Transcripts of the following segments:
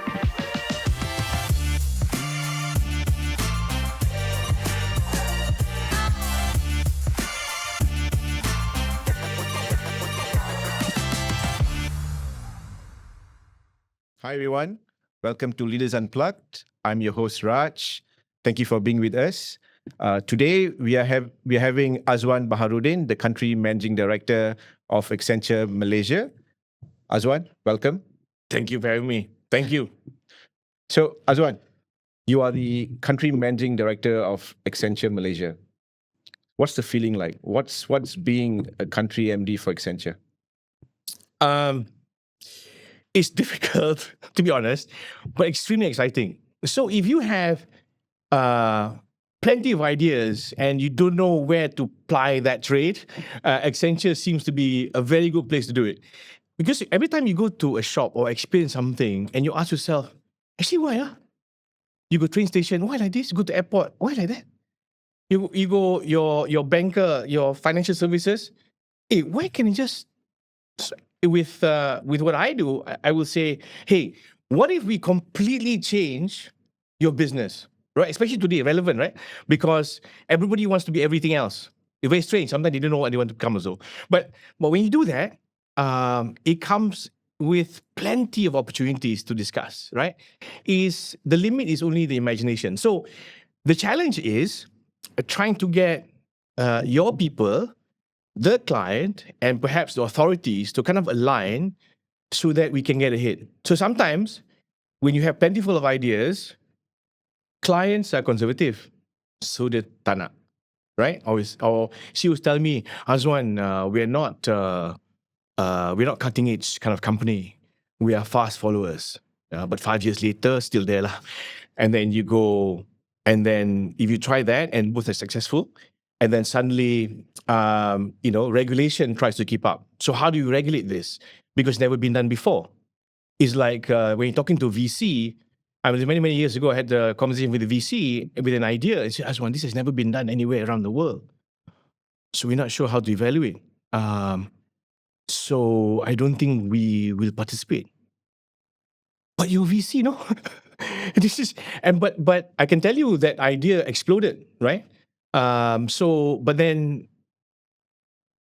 Hi everyone, welcome to Leaders Unplugged. I'm your host Raj. Thank you for being with us. Today we are having Azwan Baharuddin, the country managing director of Accenture Malaysia. Azwan, welcome. Thank you for having me. Thank you. So Azwan, you are the country managing director of Accenture Malaysia. What's the feeling like? What's being a country MD for Accenture? It's difficult, to be honest, but extremely exciting. So if you have plenty of ideas and you don't know where to ply that trade, Accenture seems to be a very good place to do it. Because every time you go to a shop or experience something and you ask yourself, actually, why? You go train station, why like this? You go to airport, why like that? You go your banker, your financial services, hey, why can you just with what I do, I will say, hey, what if we completely change your business, right? Especially today, relevant, right? Because everybody wants to be everything else. It's very strange. Sometimes they don't know what they want to become also. But when you do that, it comes with plenty of opportunities to discuss, right? The limit is only the imagination. So the challenge is trying to get your people, the client, and perhaps the authorities to kind of align so that we can get ahead. So sometimes when you have plentiful of ideas, clients are conservative. So they tak nak, right? Or she was telling me, Azwan, we're not cutting edge kind of company. We are fast followers. But 5 years later, still there lah. And then you go, and then if you try that and both are successful, and then suddenly, regulation tries to keep up. So how do you regulate this? Because it's never been done before. It's like when you're talking to VC, many years ago, I had a conversation with a VC with an idea. I said, Azwan, this has never been done anywhere around the world. So we're not sure how to evaluate. So I don't think we will participate. But you're VC, no? But I can tell you that idea exploded, right? But then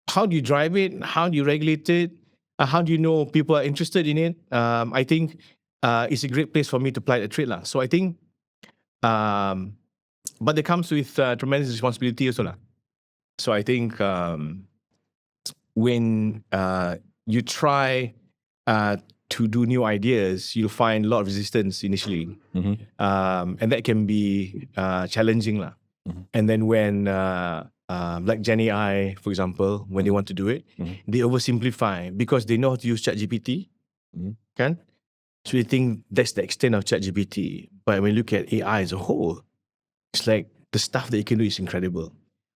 how do you drive it? How do you regulate it? How do you know people are interested in it? I think it's a great place for me to apply the trade. So I think, but it comes with tremendous responsibility also. So I think when you try to do new ideas, you'll find a lot of resistance initially. Mm-hmm. And that can be challenging. Mm-hmm. And then when, like Gen AI, for example, when they want to do it, they oversimplify because they know how to use ChatGPT. Kan? So they think that's the extent of ChatGPT. But when you look at AI as a whole, it's like the stuff that you can do is incredible.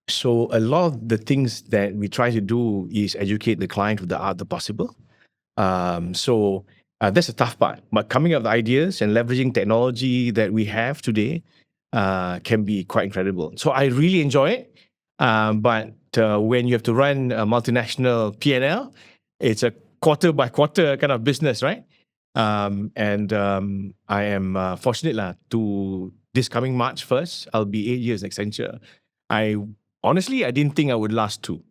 So a lot of the things that we try to do is educate the client with the art of the possible. So that's a tough part. But coming up with ideas and leveraging technology that we have today can be quite incredible. So I really enjoy it. But when you have to run a multinational P&L, it's a quarter by quarter kind of business, right? And I am fortunate to this coming March 1st, I'll be 8 years at Accenture. I didn't think I would last 2.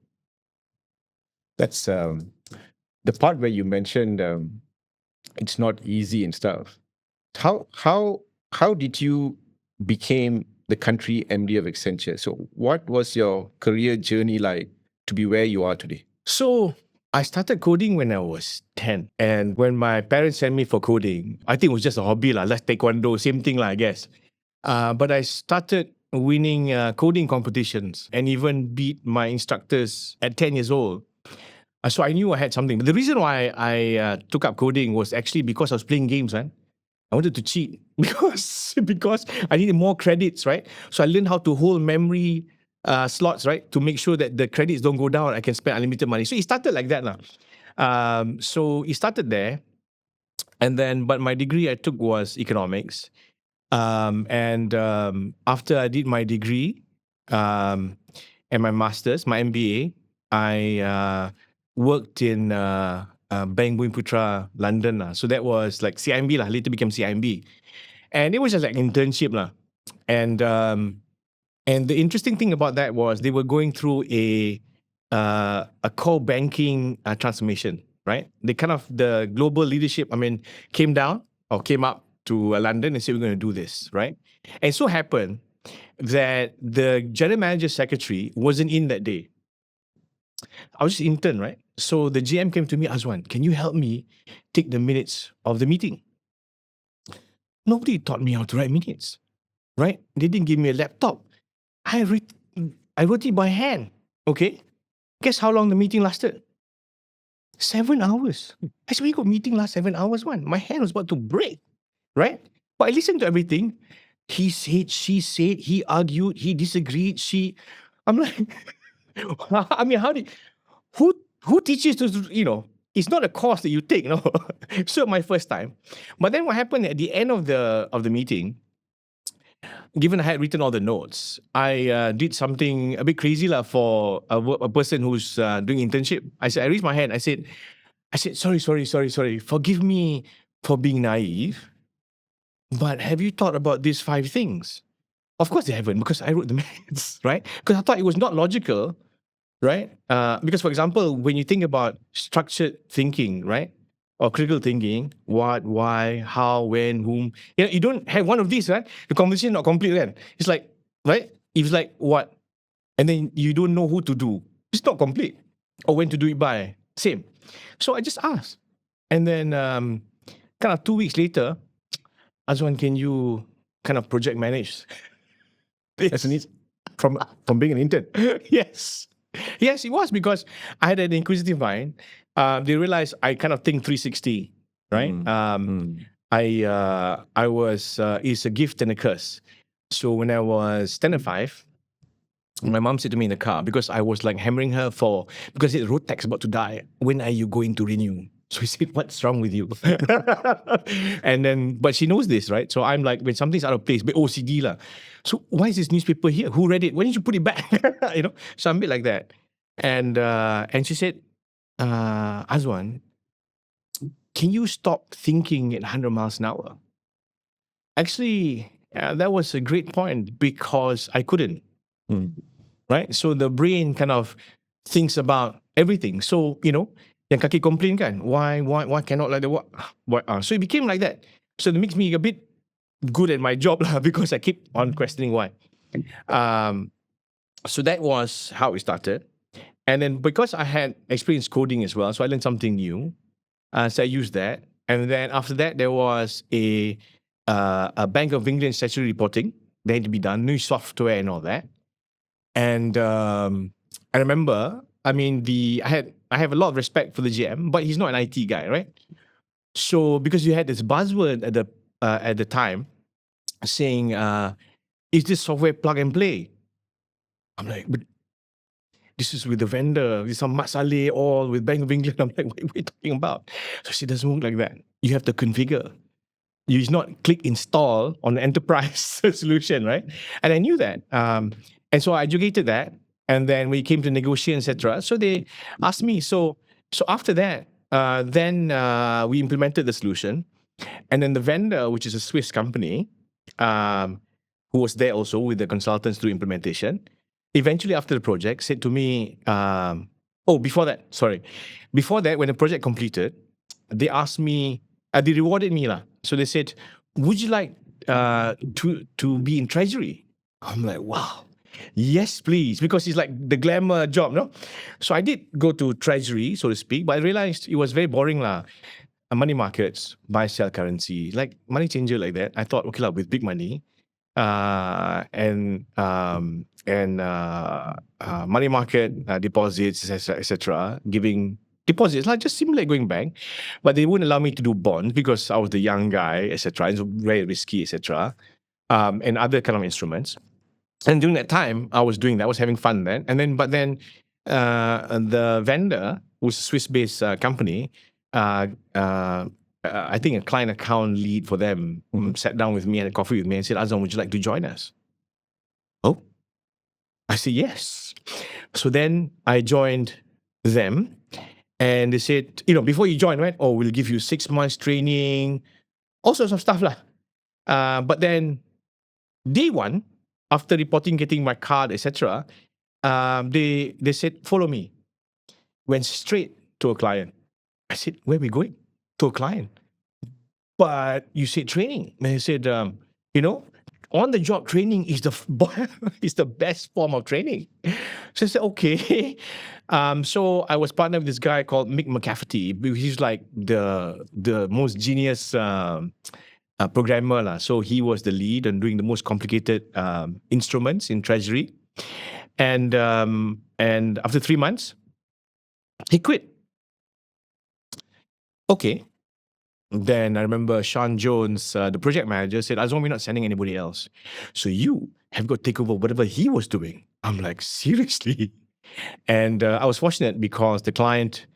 That's the part where you mentioned it's not easy and stuff. How did you became the country MD of Accenture? So what was your career journey like to be where you are today? So I started coding when I was 10. And when my parents sent me for coding, I think it was just a hobby. Let's taekwondo, same thing, I guess. But I started winning coding competitions and even beat my instructors at 10 years old. So I knew I had something. But the reason why I took up coding was actually because I was playing games, man. I wanted to cheat because I needed more credits, right? So I learned how to hold memory slots, right? To make sure that the credits don't go down. I can spend unlimited money. So it started like that. So it started there. And then, but my degree I took was economics. And after I did my degree and my master's, my MBA, I worked in Bank Bumiputera, London lah. So that was like CIMB lah. Later became CIMB, and it was just like an internship lah. And the interesting thing about that was they were going through a core banking transformation, right? They kind of, the global leadership, came down or came up to London and said, we're going to do this, right? And so happened that the general manager secretary wasn't in that day. I was just intern, right? So the GM came to me, Azwan, can you help me take the minutes of the meeting? Nobody taught me how to write minutes, right? They didn't give me a laptop. I wrote it by hand, okay? Guess how long the meeting lasted? 7 hours. I said, we got meeting last 7 hours, man. My hand was about to break, right? But I listened to everything. He said, she said, he argued, he disagreed, I'm like, who teaches to, it's not a course that you take, no? So my first time. But then what happened at the end of the meeting, given I had written all the notes, I did something a bit crazy for a person who's doing internship. I raised my hand. I said, sorry. Forgive me for being naive, but have you thought about these 5 things? Of course they haven't, because I wrote the minutes, right? Because I thought it was not logical, right? Because, for example, when you think about structured thinking, right? Or critical thinking, what, why, how, when, whom. You don't have one of these, right? The conversation not complete then. It's like, right? It's like, what? And then you don't know who to do. It's not complete. Or when to do it by. Same. So I just asked. And then kind of 2 weeks later, Azwan, can you kind of project manage As an from being an intern. Yes. Yes, it was, because I had an inquisitive mind. They realized I kind of think 360, right? I was, it's a gift and a curse. So when I was 10 and 5, my mom said to me in the car, because I was like hammering her because the road tax about to die. When are you going to renew? So he said, what's wrong with you? And then, but she knows this, right? So I'm like, when something's out of place, but OCD lah. So why is this newspaper here? Who read it? Why didn't you put it back? So I'm a bit like that. And she said, Azwan, can you stop thinking at 100 miles an hour? Actually, that was a great point, because I couldn't. Right? So the brain kind of thinks about everything. So, yang kaki complain kan, why cannot like the what? So it became like that. So it makes me a bit good at my job lah, because I keep on questioning why. So that was how it started. And then because I had experience coding as well, so I learned something new. So I used that. And then after that, there was a Bank of England statutory reporting that had to be done, new software and all that. And I remember, I have a lot of respect for the GM, but he's not an IT guy, right? So because you had this buzzword at the time saying, is this software plug and play? I'm like, but this is with the vendor, with some Mat Saleh, all with Bank of England. I'm like, what are you talking about? So she doesn't work like that. You have to configure. You not click install on the enterprise solution, right? And I knew that. And so I educated that. And then we came to negotiate, etc. So they asked me. So after that, then we implemented the solution. And then the vendor, which is a Swiss company, who was there also with the consultants through implementation, eventually after the project said to me, before that, when the project completed, they asked me, they rewarded me lah. So they said, would you like to be in Treasury? I'm like, wow. Yes, please, because it's like the glamour job, no? So I did go to Treasury, so to speak, but I realized it was very boring lah. Money markets, buy, sell currency, like money changer like that. I thought, okay lah, with big money, and money market deposits, etc., giving deposits, like just similar like going bank, but they wouldn't allow me to do bonds because I was the young guy, etc. It's very risky, etc. And other kind of instruments. And during that time, I was doing that. I was having fun then. But then the vendor, who's a Swiss-based company, I think a client account lead for them, sat down with me and had a coffee with me and said, Azwan, would you like to join us? Oh, I said yes. So then I joined them. And they said, before you join, right? Oh, we'll give you 6 months training, all sorts of stuff lah. But then day one, after reporting, getting my card, etc., they said, follow me. Went straight to a client. I said, where are we going? To a client. But you said training. And they said, on the job training is is the best form of training. So I said, okay. So I was partnered with this guy called Mick McCafferty. He's like the most genius programmer lah. So he was the lead and doing the most complicated instruments in Treasury. And after 3 months, he quit. Okay. Then I remember Sean Jones, the project manager, said, Azwan, we're not sending anybody else. So you have got to take over whatever he was doing. I'm like, seriously? And I was fortunate because the client,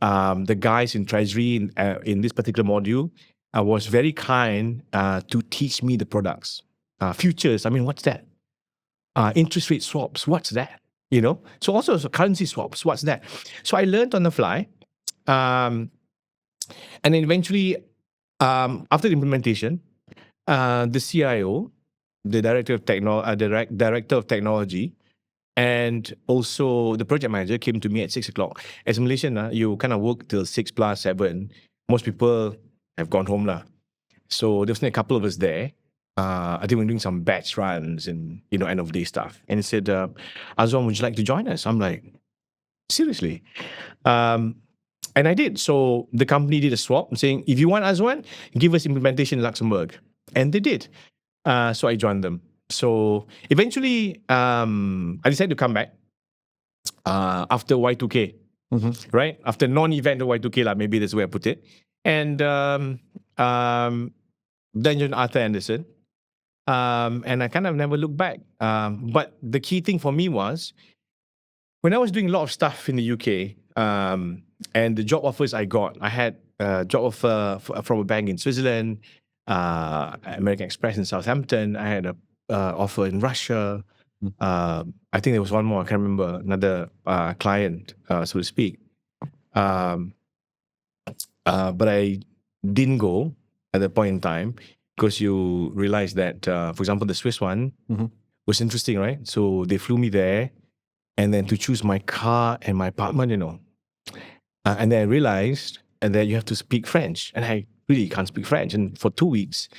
the guys in Treasury in this particular module, was very kind to teach me the products. Futures, I mean, what's that? Interest rate swaps, what's that? So also currency swaps, what's that? So I learned on the fly. And then eventually, after the implementation, the CIO, the director of technology, and also the project manager came to me at 6 o'clock. As a Malaysian, you kind of work till 6 plus 7. Most people have gone home lah. So there was a couple of us there. I think we were doing some batch runs and end of day stuff. And he said, Azwan, would you like to join us? I'm like, seriously? And I did. So the company did a swap saying, if you want Azwan, give us implementation in Luxembourg. And they did. So I joined them. So eventually, I decided to come back after Y2K, right? After non-event of Y2K, lah, maybe that's the way I put it. And then joined Arthur Anderson. And I kind of never looked back. But the key thing for me was, when I was doing a lot of stuff in the UK, and the job offers I got, I had a job offer from a bank in Switzerland, American Express in Southampton. I had a offer in Russia. I think there was one more, I can't remember, another client, so to speak. But I didn't go at that point in time because you realize that, for example, the Swiss one was interesting, right? So they flew me there, and then to choose my car and my apartment, and then I realized that you have to speak French, and I really can't speak French. And for 2 weeks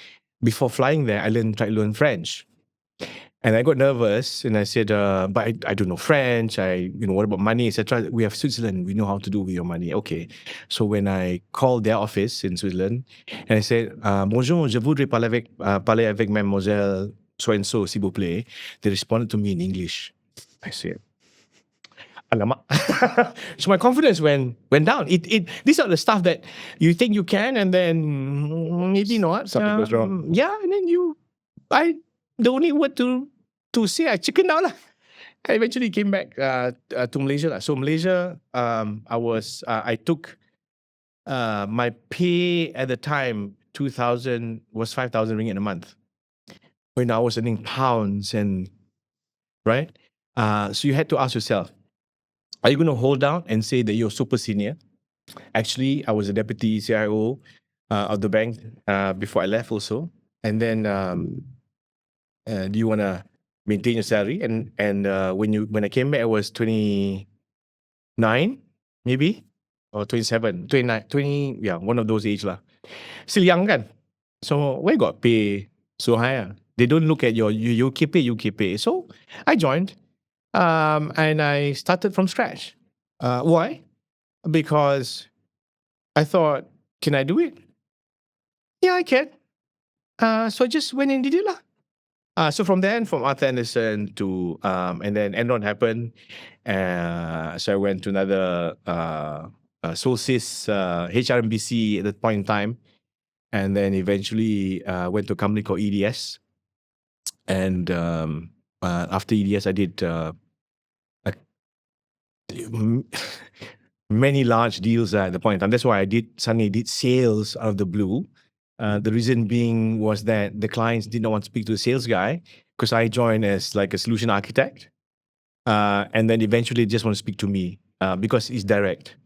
before flying there, I tried to learn French. And I got nervous and I said, but I don't know French. What about money, etc. We have Switzerland. We know how to do with your money. Okay. So when I called their office in Switzerland and I said, bonjour, je voudrais parler avec mademoiselle so-and-so, s'il vous plaît. They responded to me in English. I said, alamak. So my confidence went down. These are the stuff that you think you can and then maybe not. Something goes wrong. Yeah. And then the only word to say, I chickened out lah. I eventually came back to Malaysia lah. So Malaysia, I took my pay at the time, 2,000 was 5,000 ringgit a month. When I was earning pounds and right. So you had to ask yourself, are you going to hold down and say that you're super senior? Actually, I was a deputy CIO of the bank before I left also. And then do you want to maintain your salary? And when I came back, I was 29, maybe, or 27, 29, 20, yeah, one of those age lah. Still young kan? So where got pay so high? They don't look at your UKP. So I joined, and I started from scratch. Why? Because I thought, can I do it? Yeah, I can. So I just went and did it lah. So from Arthur Anderson to, and then Enron happened. So I went to another Solstice, HRMBC at that point in time. And then eventually went to a company called EDS. And after EDS, I did many large deals at the point in time. That's why I suddenly did sales out of the blue. The reason being was that the clients did not want to speak to the sales guy because I joined as like a solution architect. And then eventually they just want to speak to me because it's direct.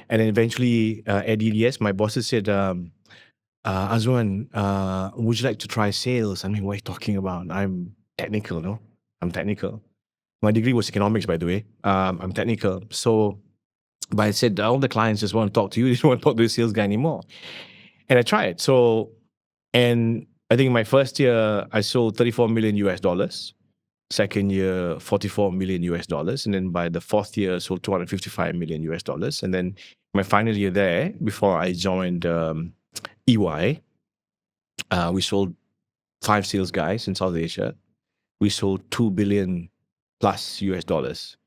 And then eventually at EDS, my bosses said, Azwan, would you like to try sales? I mean, what are you talking about? I'm technical, no? I'm technical. My degree was economics, by the way. I'm technical. So, but I said, all the clients just want to talk to you. They don't want to talk to the sales guy anymore. And I tried. So, and I think my first year, I sold 34 million US dollars. Second year, 44 million US dollars. And then by the fourth year, I sold 255 million US dollars. And then my final year there, before I joined EY, we sold 5 sales guys in South Asia. We sold 2 billion plus US dollars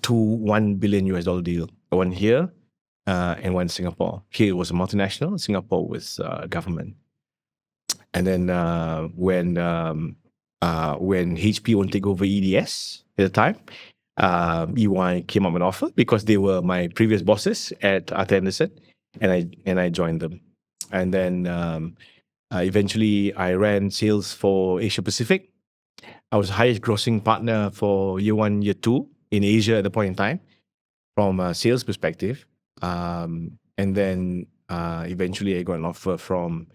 to 1 billion US dollar deal. One here and one in Singapore. Here it was a multinational, Singapore was government. And then when HP wanted to take over EDS at the time, EY came up with an offer because they were my previous bosses at Arthur Andersen, and I joined them. And then eventually I ran sales for Asia Pacific. I was the highest grossing partner for year 1, year 2 in Asia at the point in time from a sales perspective. And then eventually I got an offer from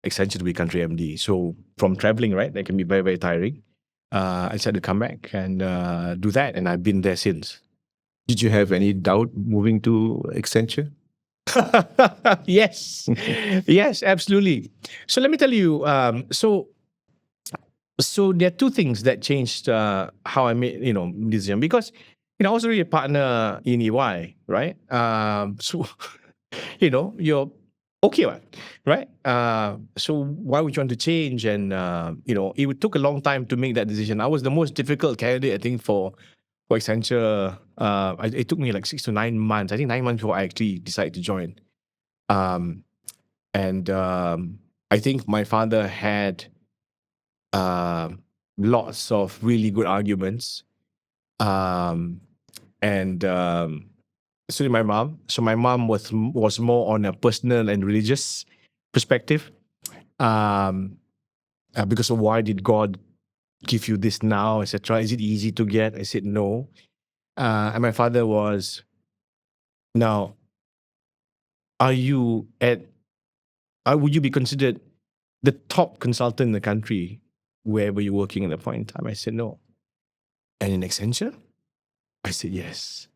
Accenture to be country MD. So from traveling, right, that can be very, very tiring. I decided to come back and do that. And I've been there since. Did you have any doubt moving to Accenture? Yes. Yes, absolutely. So let me tell you, so there are two things that changed how I made, decision because, I was already a partner in EY, right? So, you're okay, right? So why would you want to change? And, it took a long time to make that decision. I was the most difficult candidate, I think, for Accenture. It took me like 6 to 9 months. I think 9 months before I actually decided to join. And I think my father had lots of really good arguments. And so did my mom. So my mom was more on a personal and religious perspective. Because of why did God give you this now, etc. Is it easy to get? I said no. And my father was, now, would you be considered the top consultant in the country wherever you're working at the point in time? I said no. And in Accenture? I said yes.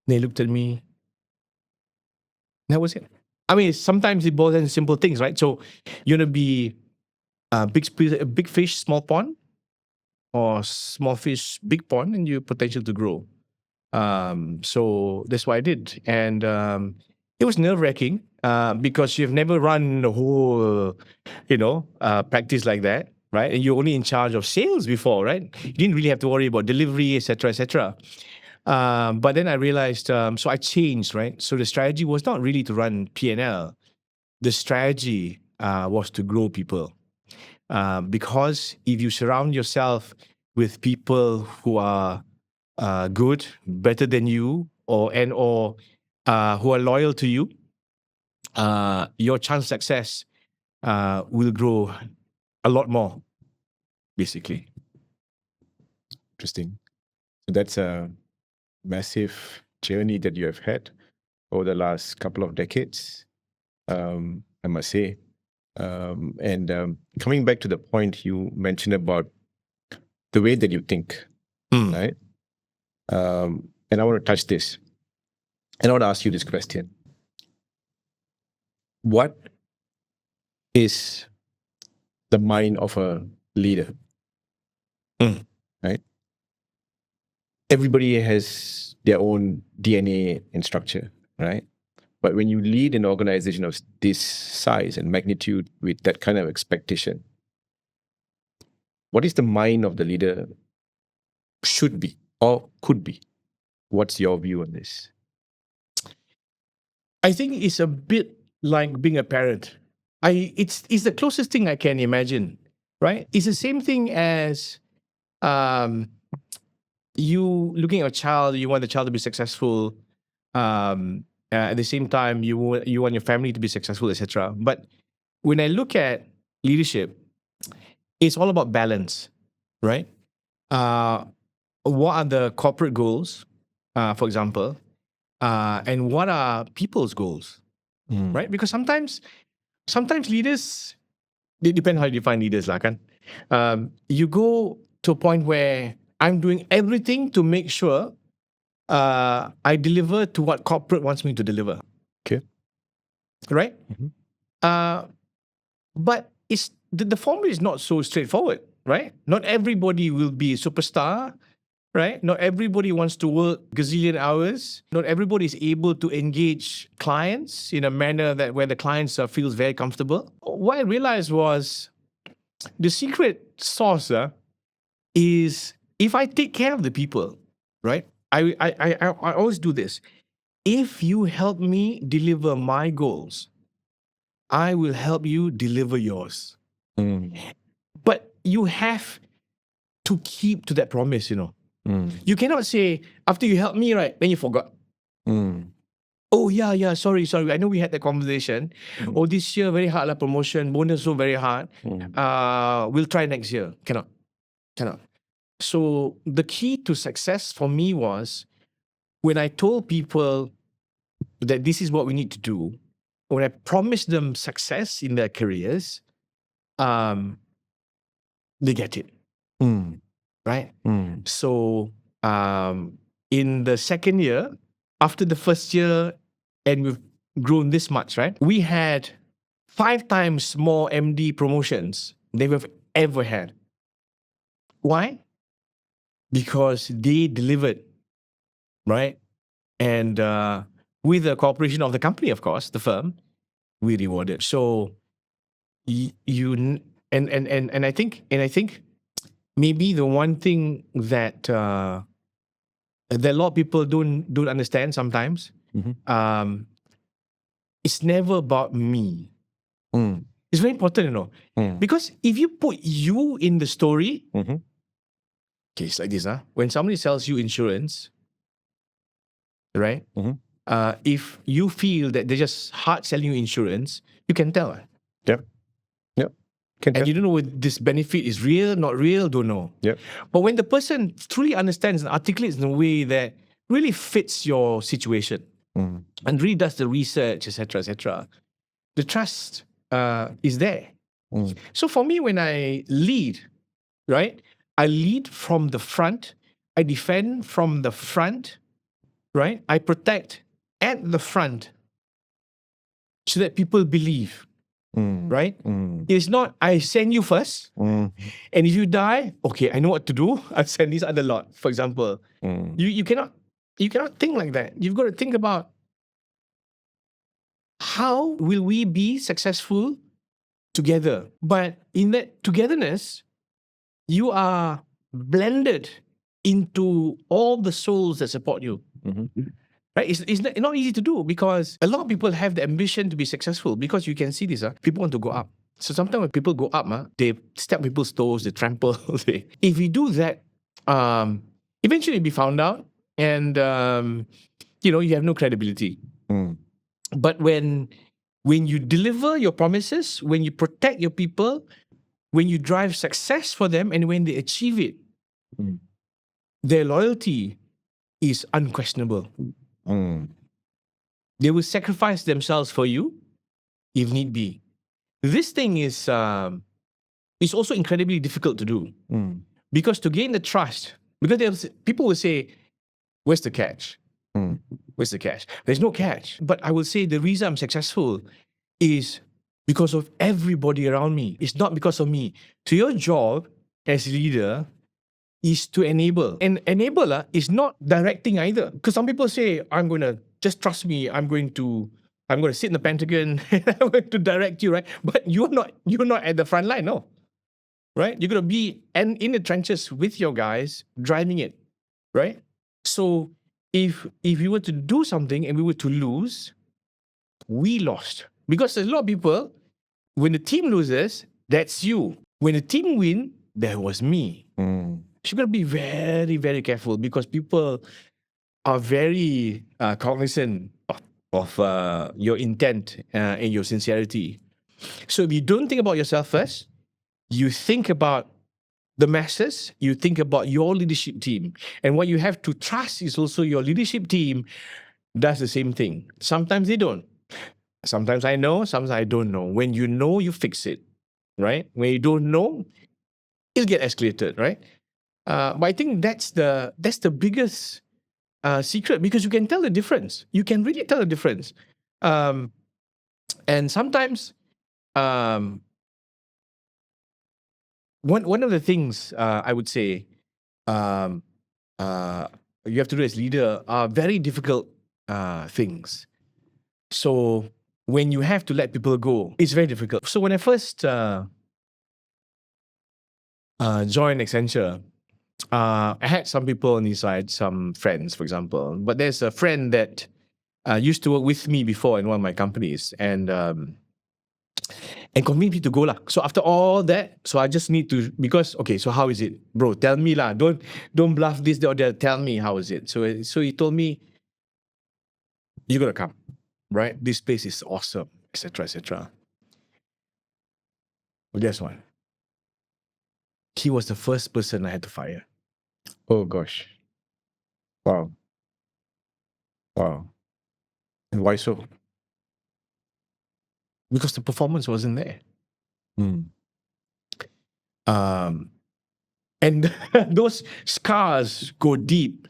They looked at me. That was it. I mean, sometimes it boils down to simple things, right? So you want to be a big fish, small pond, or small fish, big pond, and you potential to grow. So that's what I did. And it was nerve-wracking because you've never run the whole, practice like that, right? And you're only in charge of sales before, right? You didn't really have to worry about delivery, etc., etc. But then I realized, so I changed, right? So the strategy was not really to run P&L. The strategy was to grow people. Because if you surround yourself with people who are good, better than you, or who are loyal to you, your chance of success will grow a lot more, basically. Interesting. So that's a massive journey that you have had over the last couple of decades, I must say. And coming back to the point you mentioned about the way that you think, right? And I want to touch this. And I want to ask you this question. What is the mind of a leader? Right? Everybody has their own DNA and structure, right? But when you lead an organization of this size and magnitude with that kind of expectation, what is the mind of the leader should be or could be? What's your view on this? I think it's a bit like being a parent. It's the closest thing I can imagine, right? It's the same thing as you looking at a child. You want the child to be successful. At the same time, you want your family to be successful, etc. But when I look at leadership, it's all about balance, right? What are the corporate goals, for example? and what are people's goals, right? Because sometimes leaders, it depends how you define leaders lah kan. You go to a point where I'm doing everything to make sure I deliver to what corporate wants me to deliver. Okay. Right? But it's the formula is not so straightforward, right? Not everybody will be a superstar, right? Not everybody wants to work gazillion hours. Not everybody is able to engage clients in a manner that where the clients feels very comfortable. What I realized was the secret sauce is if I take care of the people, right? I always do this. If you help me deliver my goals, I will help you deliver yours. But you have to keep to that promise, you know. You cannot say, after you help me, right, then you forgot. Oh, yeah, sorry. I know we had that conversation. Oh, this year, very hard, promotion, bonus, so very hard. We'll try next year. Cannot. So the key to success for me was when I told people that this is what we need to do, when I promised them success in their careers, they get it. Right? So in the second year, after the first year, and we've grown this much, right? We had 5 times more MD promotions than we've ever had. Why? Because they delivered, right? And with the cooperation of the company, of course, the firm, we rewarded. So I think maybe the one thing that a lot of people don't understand sometimes, it's never about me. It's very important, you know, because if you put you in the story, okay, it's like this, when somebody sells you insurance, right? If you feel that they're just hard selling you insurance, you can tell. Yep. And you don't know whether this benefit is real, not real, don't know. Yep. But when the person truly understands and articulates in a way that really fits your situation and really does the research, etc., the trust is there. So for me, when I lead, right, I lead from the front, I defend from the front, right? I protect at the front so that people believe. Right? It's not I send you first, and if you die, okay, I know what to do. I'll send this other lot. For example, you cannot think like that. You've got to think about how will we be successful together. But in that togetherness, you are blended into all the souls that support you. Right? It's not easy to do because a lot of people have the ambition to be successful because you can see this, people want to go up. So sometimes when people go up, they step people's toes, they trample. If you do that, eventually you'll be found out and, you have no credibility. But when you deliver your promises, when you protect your people, when you drive success for them and when they achieve it, their loyalty is unquestionable. They will sacrifice themselves for you if need be. This thing is also incredibly difficult to do because to gain the trust, because people will say, where's the catch? Where's the catch? There's no catch. But I will say the reason I'm successful is because of everybody around me. It's not because of me. So your job as leader is to enable. And enabler is not directing either. Because some people say, just trust me, I'm going to sit in the Pentagon and I'm going to direct you, right? But you're not at the front line, no. Right? You're going to be in the trenches with your guys, driving it, right? So if we were to do something and we were to lose, we lost. Because there's a lot of people, when the team loses, that's you. When the team win, that was me. So you've got to be very, very careful because people are very cognizant of your intent and your sincerity. So if you don't think about yourself first, you think about the masses, you think about your leadership team. And what you have to trust is also your leadership team does the same thing. Sometimes they don't. Sometimes I know, sometimes I don't know. When you know, you fix it, right? When you don't know, it'll get escalated, right? But I think that's the biggest secret, because you can tell the difference. You can really tell the difference. And sometimes one of the things I would say you have to do as leader are very difficult things. So when you have to let people go, it's very difficult. So when I first joined Accenture, I had some people on the side, some friends, for example. But there's a friend that used to work with me before in one of my companies, and convinced me to go lah. So after all that, so I just need to, because okay, so how is it, bro? Tell me lah. Don't bluff this or that. Tell me how is it. So he told me, you gotta come, right? This place is awesome, etc., etc. Well, guess what? He was the first person I had to fire. Oh gosh. Wow. Wow. And why so? Because the performance wasn't there. And those scars go deep,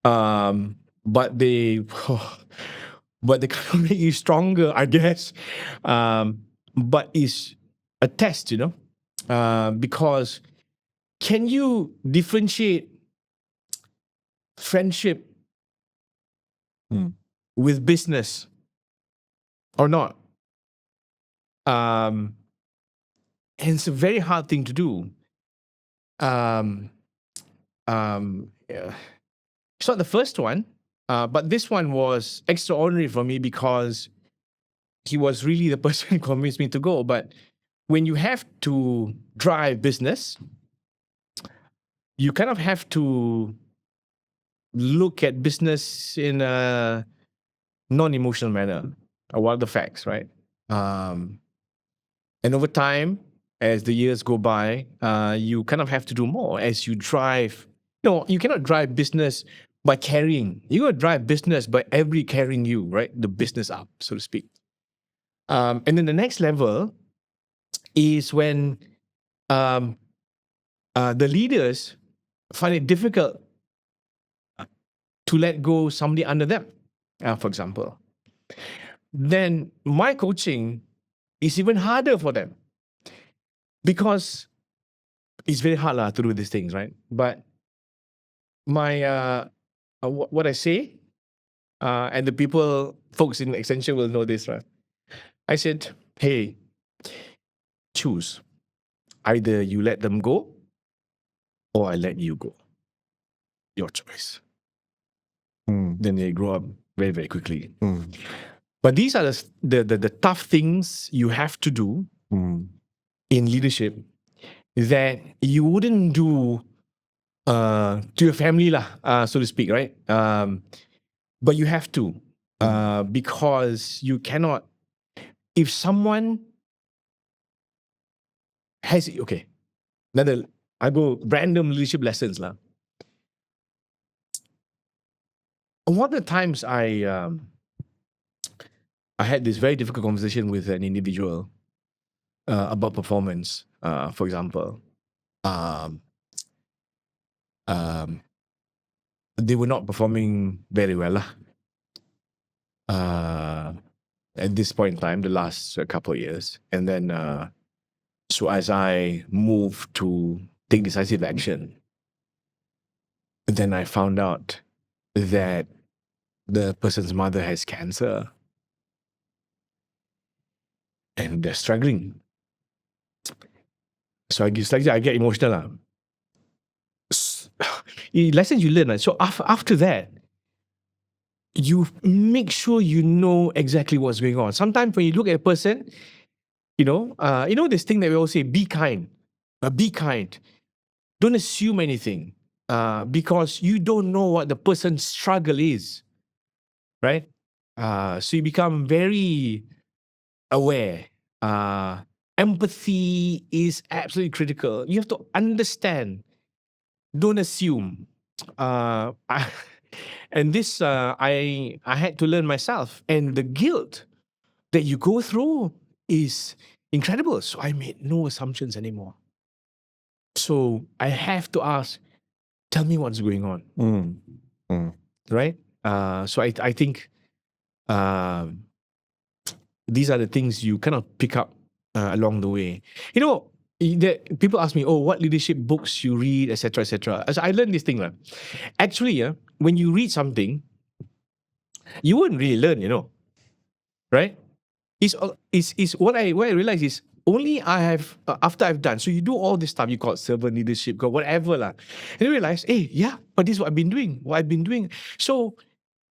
but they kind of make you stronger, I guess. But it's a test, because can you differentiate friendship with business or not? And it's a very hard thing to do. Yeah. It's not the first one, but this one was extraordinary for me because he was really the person who convinced me to go. But when you have to drive business, you kind of have to look at business in a non-emotional manner. What are the facts, right? And over time, as the years go by, you kind of have to do more as you drive. No, you cannot drive business by carrying. You got to drive business by every carrying you, right? The business up, so to speak. And then the next level is when the leaders find it difficult to let go somebody under them, for example. Then my coaching is even harder for them because it's very hard to do these things, right? But my what I say, and the folks in Accenture will know this, right? I said, hey, choose. Either you let them go or I let you go. Your choice. Then they grow up very, very quickly. But these are the tough things you have to do in leadership that you wouldn't do to your family, so to speak, right? But you have to, because you cannot. If someone has, okay, I go random leadership lessons lah. One of the times I had this very difficult conversation with an individual about performance, for example. They were not performing very well at this point in time, the last couple of years. And then, so as I moved to take decisive action, then I found out that the person's mother has cancer and they're struggling. So I get emotional. Lessons you learn. So after that, you make sure you know exactly what's going on. Sometimes when you look at a person, you know this thing that we all say, be kind. Be kind. Don't assume anything, because you don't know what the person's struggle is, right? So you become very aware. Empathy is absolutely critical. You have to understand. Don't assume. And this, I had to learn myself. And the guilt that you go through is incredible. So I made no assumptions anymore. So I have to ask, tell me what's going on, right? So I think these are the things you kind of pick up along the way. You know, people ask me, oh, what leadership books you read, etc., etc. So I learned this thing, right? Actually, when you read something, you wouldn't really learn, right? Is what I realize is only I have after I've done. So you do all this stuff, you call it servant leadership, call whatever lah, and you realize, hey, yeah, but this is what I've been doing. So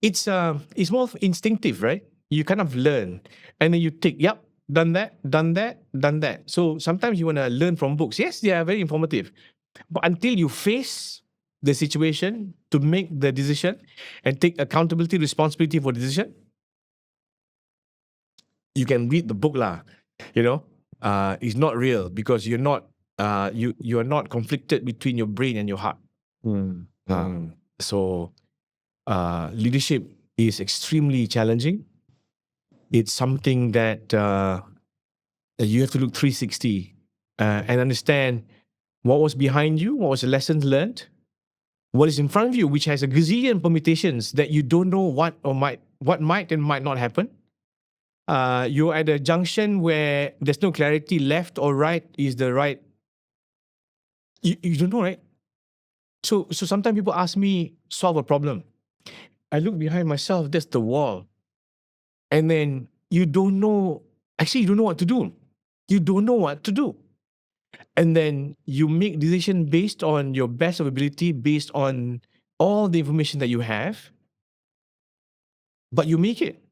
it's more instinctive, right? You kind of learn, and then you take, yep, done that. So sometimes you want to learn from books. Yes, they are very informative, but until you face the situation to make the decision and take accountability, responsibility for the decision, you can read the book lah. It's not real because you're not you are not conflicted between your brain and your heart. So leadership is extremely challenging. It's something that you have to look 360 and understand what was behind you, what was the lessons learned, what is in front of you, which has a gazillion permutations that you don't know what might and might not happen. You're at a junction where there's no clarity, left or right is the right. You don't know, right? So sometimes people ask me, solve a problem. I look behind myself, that's the wall. And then you don't know what to do. You don't know what to do. And then you make decision based on your best of ability, based on all the information that you have. But you make it.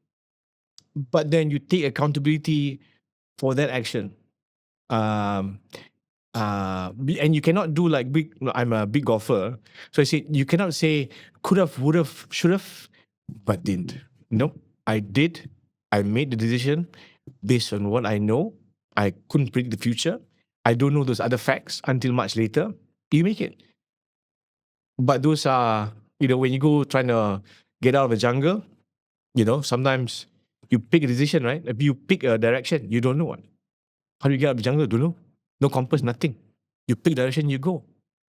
But then you take accountability for that action. And you cannot do like I'm a big golfer. So I say, you cannot say could have, would have, should have, but didn't. No, I did. I made the decision based on what I know. I couldn't predict the future. I don't know those other facts until much later. You make it. But those are, when you go trying to get out of the jungle, sometimes you pick a decision, right? If you pick a direction, you don't know what. How do you get out of the jungle? Don't know. No compass, nothing. You pick direction, you go.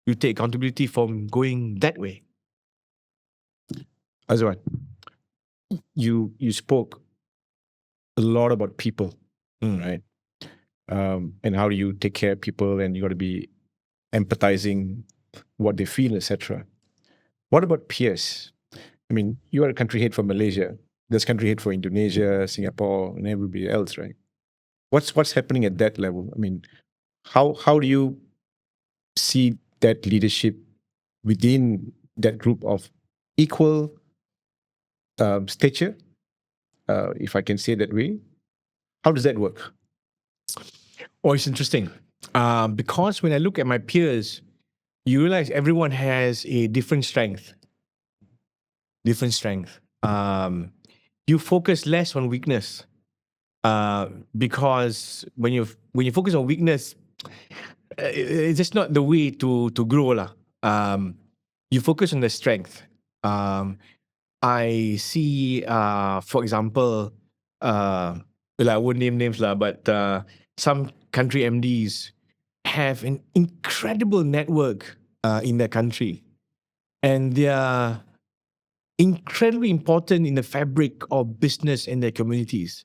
You take accountability from going that way. Azwan, you spoke a lot about people, right? And how do you take care of people, and you got to be empathizing what they feel, etc. What about peers? I mean, you are a country head for Malaysia. There's country head for Indonesia, Singapore, and everybody else, right? What's happening at that level? I mean, how do you see that leadership within that group of equal stature, if I can say that way? How does that work? Oh, it's interesting. Because when I look at my peers, you realize everyone has a different strength. You focus less on weakness. Because when you focus on weakness, it's just not the way to grow lah. You focus on the strength. I see, for example, I won't name names lah, but some country MDs have an incredible network in their country, and they are incredibly important in the fabric of business in their communities.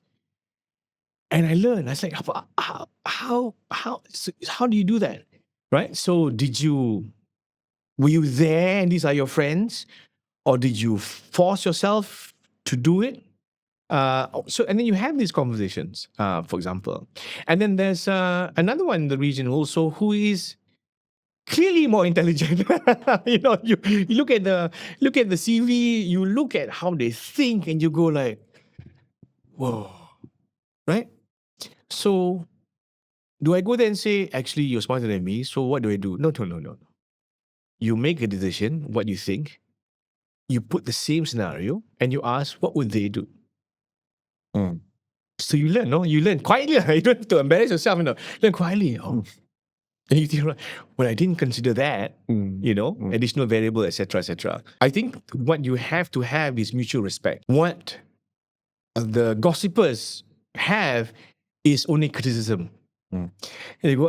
And I learned, I was like, how do you do that? Right? So were you there and these are your friends? Or did you force yourself to do it? And then you have these conversations, for example. And then there's another one in the region also who is clearly more intelligent. You look at the CV, you look at how they think, and you go like, whoa, right? So, do I go there and say, actually, you're smarter than me, so what do I do? No. You make a decision, what you think, you put the same scenario, and you ask, what would they do? So you learn, no? You learn quietly. You don't have to embarrass yourself, Learn quietly. And you think, well, I didn't consider that, additional variable, etc., etc. I think what you have to have is mutual respect. What the gossipers have is only criticism. And they go,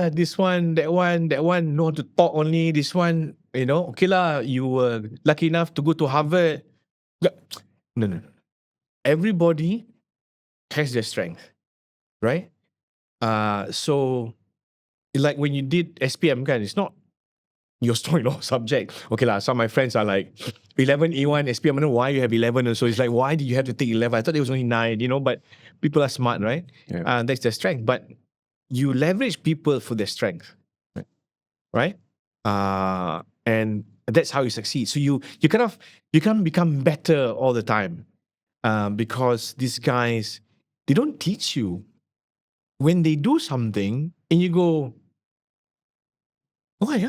this one, that one, know how to talk only. This one, okay lah, you were lucky enough to go to Harvard. No. Everybody has their strength, right? So, like when you did SPM, it's not your strong subject. Okay lah, some of my friends are like 11 A1 SPM. I don't know why you have 11 or so. It's like, why did you have to take 11? I thought it was only 9, but people are smart, right? Yeah. That's their strength. But you leverage people for their strength, right? And that's how you succeed. So you can't become better all the time, because these guys, they don't teach you. When they do something and you go, why?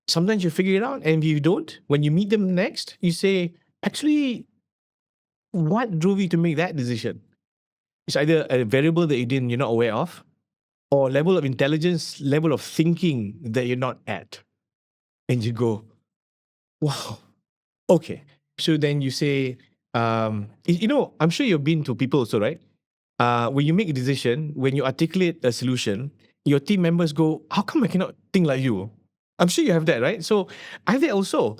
Sometimes you figure it out, and if you don't, when you meet them next, you say, actually, what drove you to make that decision? It's either a variable that you're not aware of, or level of intelligence, level of thinking that you're not at. And you go, wow, okay. So then you say, I'm sure you've been to people also, right? When you make a decision, when you articulate a solution, your team members go, how come I cannot think like you? I'm sure you have that, right? So I have that also.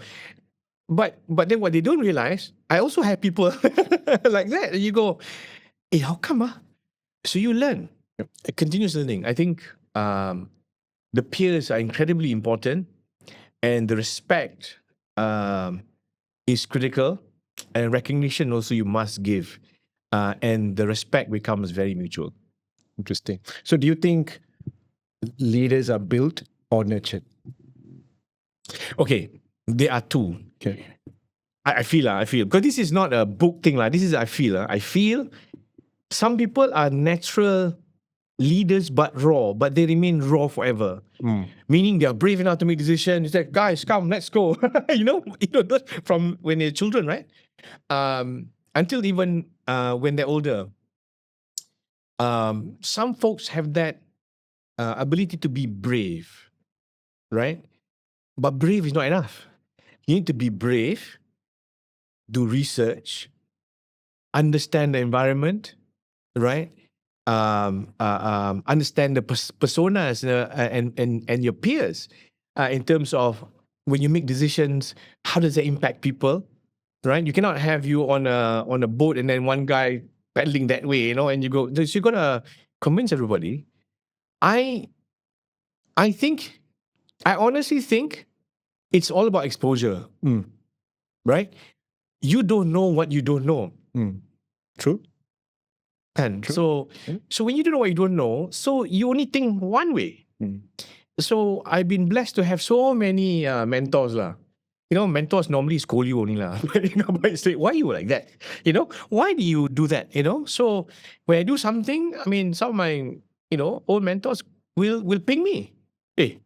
But then what they don't realize, I also have people like that. And you go, hey, how come? So you learn. Continuous learning. I think the peers are incredibly important, and the respect is critical, and recognition also you must give. And the respect becomes very mutual. Interesting. So do you think leaders are built or nurtured? Okay, there are two. Okay. I feel because this is not a book thing. This is I feel some people are natural leaders but raw, but they remain raw forever. Meaning they are brave enough to make decisions. It's like, guys, come, let's go. From when they're children, right? Until even when they're older. Some folks have that ability to be brave, right? But brave is not enough. You need to be brave, do research, understand the environment, right? Understand the personas and your peers in terms of when you make decisions, how does that impact people, right? You cannot have you on a boat and then one guy paddling that way, and you go. So you gotta convince everybody. I honestly think it's all about exposure, right? You don't know what you don't know. True. And so when you don't know what you don't know, so you only think one way. So I've been blessed to have so many mentors lah. Mentors normally scold you only lah. But say, why are you like that? Why do you do that? So when I do something, some of my old mentors will ping me. Hey,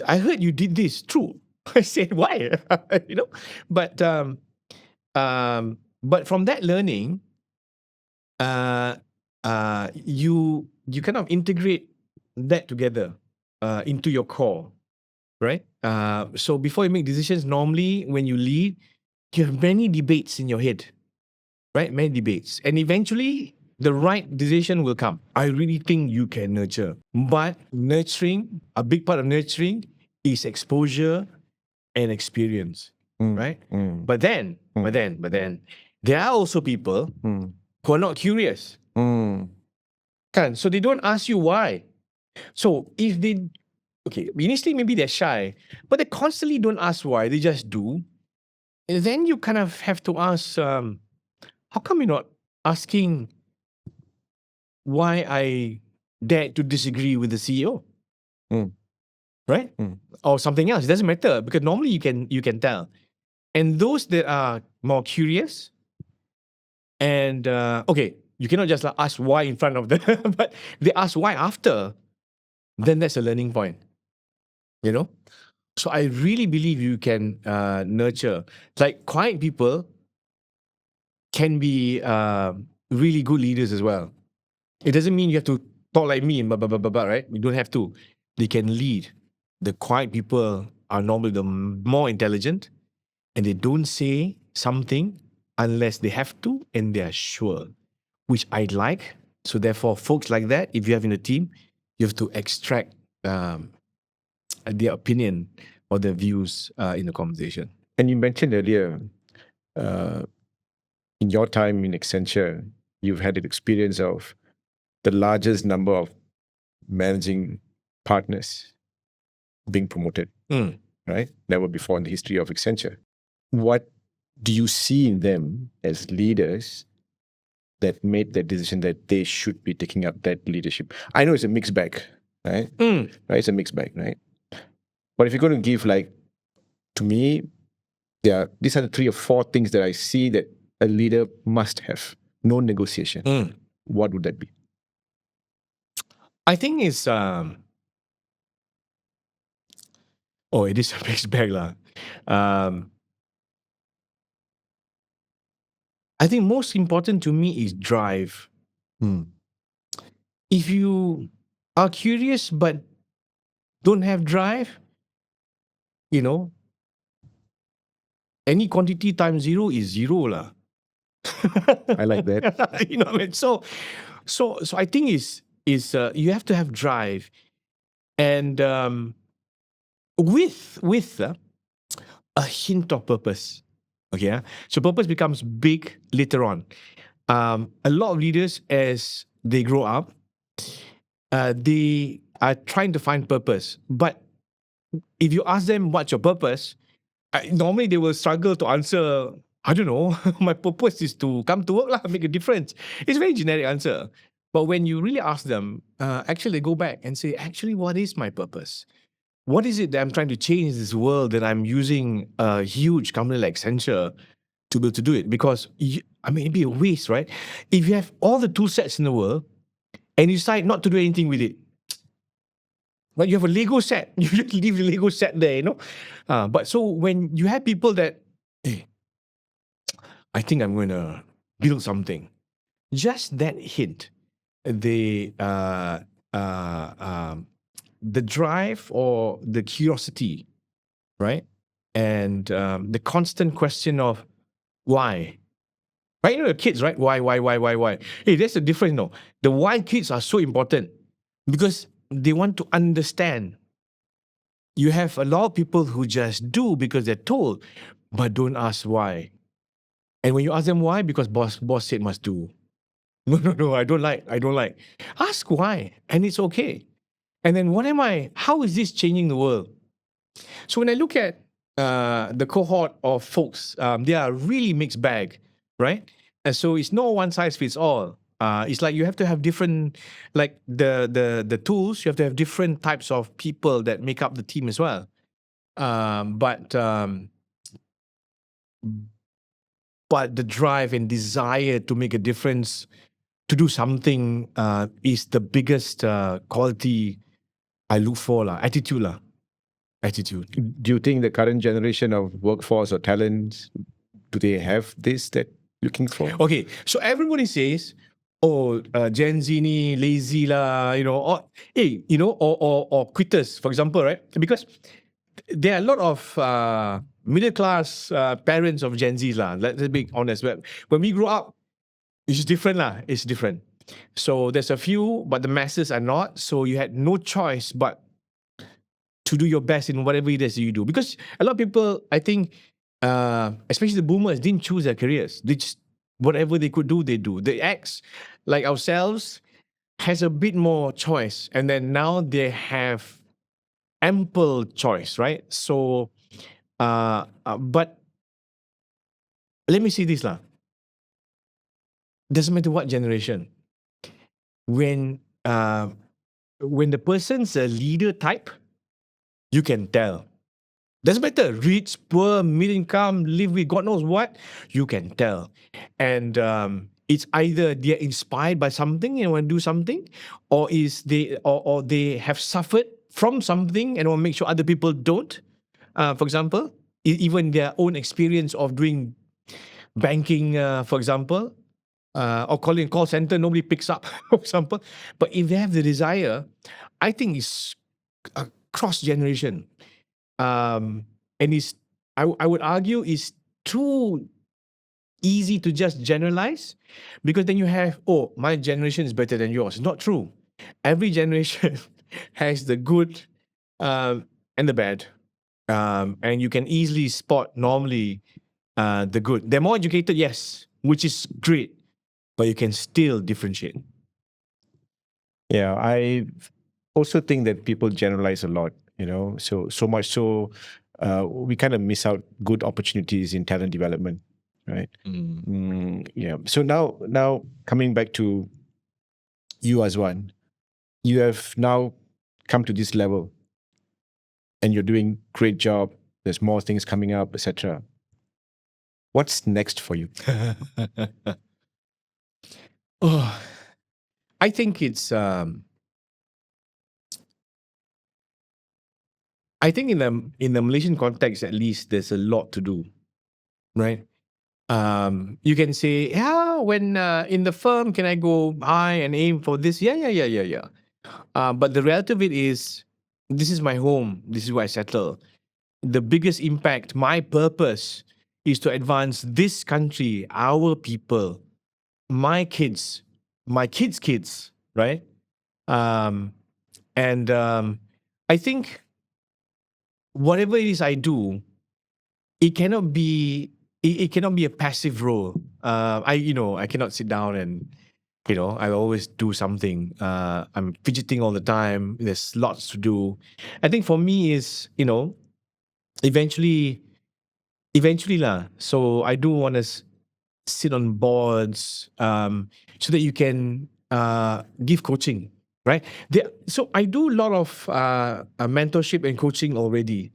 I heard you did this. True. I said, why? But from that learning, you kind of integrate that together into your core, right? So before you make decisions, normally when you lead, you have many debates in your head, right? Many debates, and eventually the right decision will come. I really think you can nurture, but nurturing, a big part of nurturing is exposure and experience, right? But then, there are also people who are not curious. So they don't ask you why. So if they, initially maybe they're shy, but they constantly don't ask why, they just do. And then you kind of have to ask, how come you're not asking why I dared to disagree with the CEO? Right? Or something else. It doesn't matter, because normally you can tell. And those that are more curious, and you cannot just ask why in front of them, but they ask why after, then that's a learning point. So I really believe you can nurture. Like quiet people can be really good leaders as well. It doesn't mean you have to talk like me, right? We don't have to. They can lead. The quiet people are normally the more intelligent, and they don't say something unless they have to and they are sure, which I like. So therefore, folks like that, if you have in a team, you have to extract their opinion or their views in the conversation. And you mentioned earlier, uh, in your time in Accenture, you've had an experience of the largest number of managing partners being promoted, right? Never before in the history of Accenture. What do you see in them as leaders that made that decision that they should be taking up that leadership? I know it's a mixed bag, right? Right, it's a mixed bag, right? But if you're going to give, like, to me, these are the 3 or 4 things that I see that a leader must have. No negotiation. What would that be? I think it's it is a mixed bag lah. I think most important to me is drive. If you are curious but don't have drive, any quantity times 0 is 0 lah. I like that. You know what I mean? So I think is you have to have drive, and with a hint of purpose. Okay, so purpose becomes big later on. A lot of leaders, as they grow up, they are trying to find purpose. But if you ask them what's your purpose, normally they will struggle to answer. I don't know. My purpose is to come to work lah, make a difference. It's a very generic answer. But when you really ask them, actually they go back and say, actually, what is my purpose? What is it that I'm trying to change in this world, that I'm using a huge company like Accenture to be able to do it? Because, it'd be a waste, right? If you have all the tool sets in the world and you decide not to do anything with it, but you have a Lego set, you just leave the Lego set there, But so when you have people that, hey, I think I'm going to build something, just that hint, the drive or the curiosity, right? And the constant question of why. Right? The kids, right? Why? Hey, there's a difference, The why kids are so important because they want to understand. You have a lot of people who just do because they're told, but don't ask why. And when you ask them why, because boss said must do. No, I don't like. Ask why, and it's okay. And then how is this changing the world? So when I look at the cohort of folks, they are really mixed bag, right? And so it's no one size fits all. It's like you have to have different, like the tools, you have to have different types of people that make up the team as well. But the drive and desire to make a difference, to do something, is the biggest quality I look for, attitude. Do you think the current generation of workforce or talents, do they have this that you're looking for? Okay, so everybody says, Gen Z ni lazy lah, or quitters, for example, right? Because there are a lot of middle class parents of Gen Zs lah. Let's be honest. When we grew up, it's different lah. It's different. So there's a few, but the masses are not. So you had no choice but to do your best in whatever it is you do. Because a lot of people, I think, especially the boomers, didn't choose their careers. They just, whatever they could do, they do. The X, like ourselves, has a bit more choice. And then now they have ample choice, right? So, but let me see this lah. Doesn't matter what generation. When the person's a leader type, you can tell. Doesn't matter, rich, poor, middle income, live with God knows what, you can tell. And it's either they're inspired by something and want to do something, or or they have suffered from something and want to make sure other people don't. For example, even their own experience of doing banking, for example, or calling a call center, nobody picks up, for example. But if they have the desire, I think it's a cross generation. And I would argue, it's too easy to just generalize, because then you have, oh, my generation is better than yours. It's not true. Every generation has the good and the bad. And you can easily spot normally the good. They're more educated, yes, which is great, but you can still differentiate. Yeah, I also think that people generalize a lot, so much so we kind of miss out good opportunities in talent development, right? Yeah. So now coming back to you, Azwan, you have now come to this level and you're doing great job. There's more things coming up, etc. What's next for you? Oh, I think it's I think in the Malaysian context, at least, there's a lot to do, right? You can say, yeah, when in the firm, can I go high and aim for this? Yeah. But the reality of it is, this is my home. This is where I settle. The biggest impact, my purpose, is to advance this country, our people, my kids, my kids, right? Um, and I think whatever it is I do, it cannot be it cannot be a passive role. I cannot sit down and I always do something. I'm fidgeting all the time. There's lots to do. I think for me is eventually lah. So I do want to sit on boards, so that you can give coaching, right? So I do a lot of mentorship and coaching already.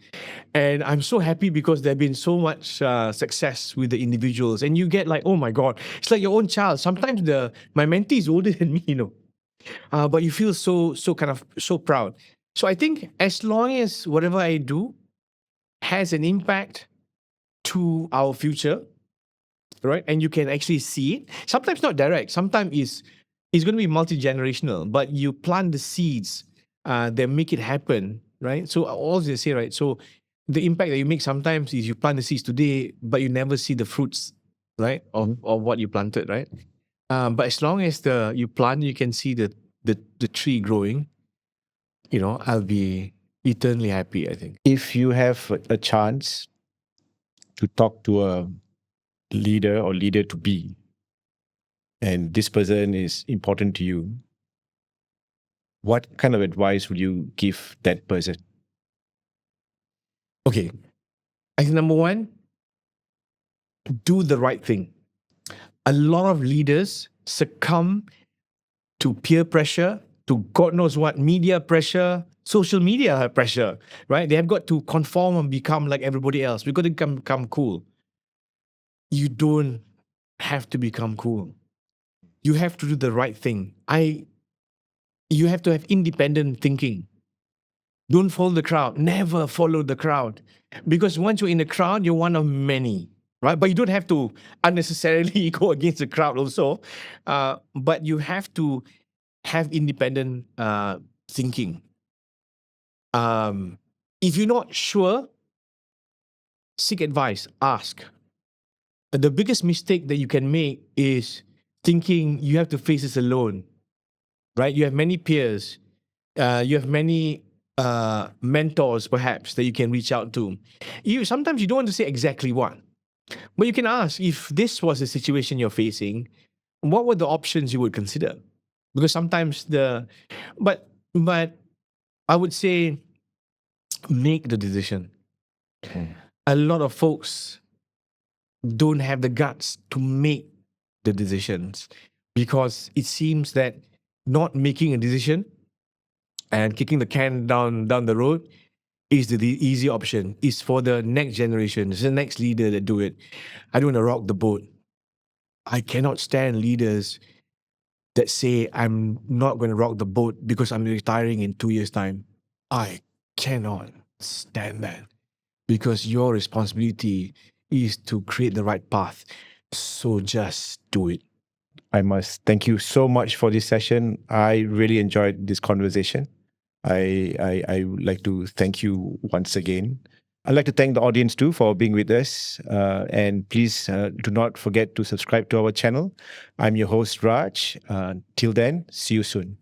And I'm so happy because there's been so much success with the individuals. And you get like, oh my God, it's like your own child. Sometimes my mentee is older than me, but you feel so kind of so proud. So I think as long as whatever I do has an impact to our future, right? And you can actually see it. Sometimes not direct. Sometimes it's going to be multi-generational, but you plant the seeds that make it happen, right? So all they say, right? So the impact that you make sometimes is you plant the seeds today, but you never see the fruits, right? Of what you planted, right? But as long as you plant, you can see the tree growing. I'll be eternally happy, I think. If you have a chance to talk to a leader or leader to be, and this person is important to you, what kind of advice would you give that person? Okay. I think number one, do the right thing. A lot of leaders succumb to peer pressure, to God knows what, media pressure, social media pressure, right? They have got to conform and become like everybody else. We've got to become cool. You don't have to become cool. You have to do the right thing. You have to have independent thinking. Don't follow the crowd. Never follow the crowd. Because once you're in the crowd, you're one of many, right? But you don't have to unnecessarily go against the crowd also. But you have to have independent thinking. If you're not sure, seek advice, ask. The biggest mistake that you can make is thinking you have to face this alone, right? You have many peers, you have many mentors perhaps that you can reach out to. Sometimes you don't want to say exactly what, but you can ask, if this was the situation you're facing, what were the options you would consider? Because sometimes but I would say, make the decision. A lot of folks don't have the guts to make the decisions because it seems that not making a decision and kicking the can down the road is the easy option. It's for the next generation. It's the next leader that do it. I don't want to rock the boat. I cannot stand leaders that say, I'm not going to rock the boat because I'm retiring in 2 years' time. I cannot stand that, because your responsibility is to create the right path. So just do it. I must thank you so much for this session. I really enjoyed this conversation. I would like to thank you once again. I'd like to thank the audience too for being with us. And please do not forget to subscribe to our channel. I'm your host, Raj. Till then, see you soon.